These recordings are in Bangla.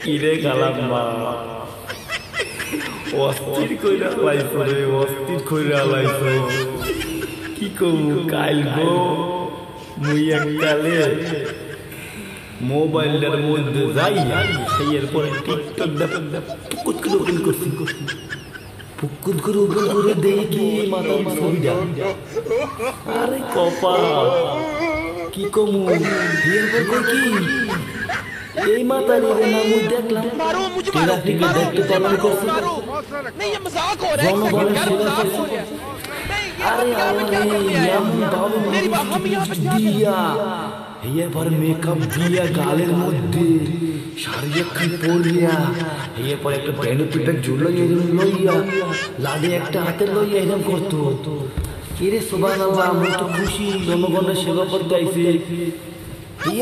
কিরে কালাম্মা অস্থির কইরা লাইছো রে, অস্থির কইরা লাইছো। কি কমু কাইল গো মুই এককালে মোবাইলের মধ্যে যাই, সেই পরে টিকটক পুকুত করে ওপেন করছি, পুকুত করে ওপেন করে দেখি মাতার ছবিটা। আরে কপাল, কি কমু এরপর কি এই মাতারি না মুই দেখলাম ট্রাফিকে দেখতে পালন করছি, জনগণের সেবা করছি। আরে এমন ভাবে দিয়া এরপর মেকআপ দিয়া গালের মধ্যে শাড়ি একখান পরিয়া, এরপর একটা ভ্যানিটি ব্যাগ ঝুলাইয়া লইয়া লাদে একটা হাতে লইয়া এরকম করতো। কিরে সুবহানাল্লাহ, আমি তো খুশি জনগণের সেবা করতে আইছি।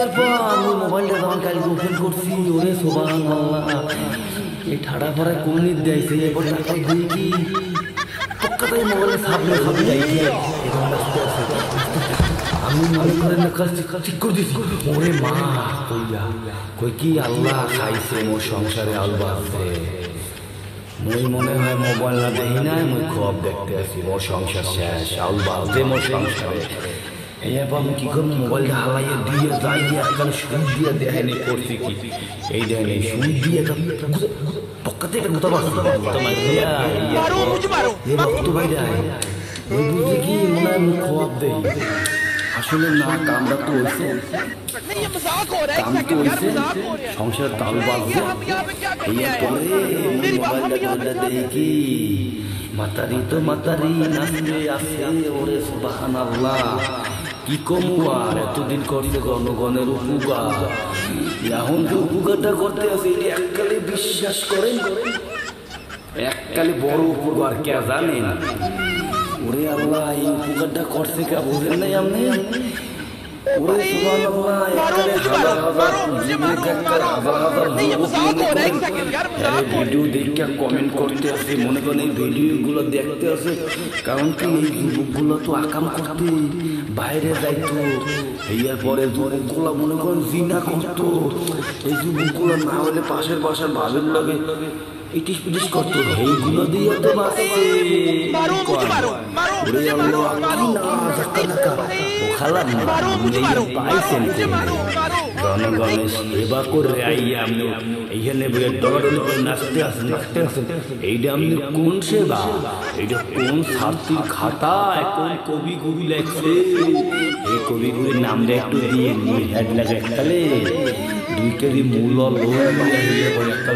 এরপর আমি মোবাইলটা যখন কাল ওপেন করছি, ওরে সুবহানাল্লাহ, এই ঠাড়া ফাড়ায় কোন নিত দিয়েছে। এরপর টাকাই দেখি পক্কাটাই মোবাইলের সামনে সামনে যাইছে, আমি মনে করেন ঠিক করে দিচ্ছি। ওরে মা কইয়া কই কি আল্লাহ খাইছে মোর সংসারে আলবা আছে। মুই মনে হয় মোবাইল না দেখি নাই, মুই খুব দেখতে আসি মোর সংসার শেষ, আলবা আছে মোর সংসারে। এরপর আমি কি করবো, মোবাইলটা হালাইয়া দিয়ে যাই দিয়ে একখান সুই দিয়ে দেখেনি করছি কি, এই দেখেনি সুই দিয়ে পক্কাতে একটা গোতা বাস রক্ত বাইরে ওই বুঝলি কি মনে হয় মুখ খোয়াব দেই। আসলে না, কামটা তো হয়েছে, কাম তো হয়েছে, সংসার তাল বাজছে। এরপরে মোবাইলটা দেখি মাতারি তো মাতারি নাচতে আসে, ওরে সুবহানাল্লাহ। কি কমু আর এতদিন করছে জনগণের উপকার, এখন যে উপকারটা করতে আছে এটি এককালে বিশ্বাস করেন, এককালে বড় উপকার কে জানেন। ওরে আল্লাহ, এই উপকারটা করছে কে বোঝেন নাই আপনি? ওরে সুবহানাল্লাহ, এককালে হাজার হাজার ভিডিও দেখে কমেন্ট করতে আসে, মনে করেন এই ভিডিওগুলো দেখতে আসে। কারণ কি এই যুবকগুলো তো আকাম করতে বাইরে যাইতো, এরপরে যুবকগুলো মনে করেন জিনা করতো। এই যুবকগুলো না হলে পাশের পাশের ভাবের লাগে ইটিস পিটিস করতো, এইগুলো দিয়ে তো জনগণের সেবা করে এইখানে দৌড়াদৌড়ি করে নাচতে আসেন নাচতে আসেন। এইটা আপনি কোন সেবা, এইটা কোন ছাত্রীর খাতায় কোন কবিগুলি লেখছে? এই কবিগুলির নামটা একটু দিয়ে হেড লাগে এককালে দুই কেজি মূল লোক একটা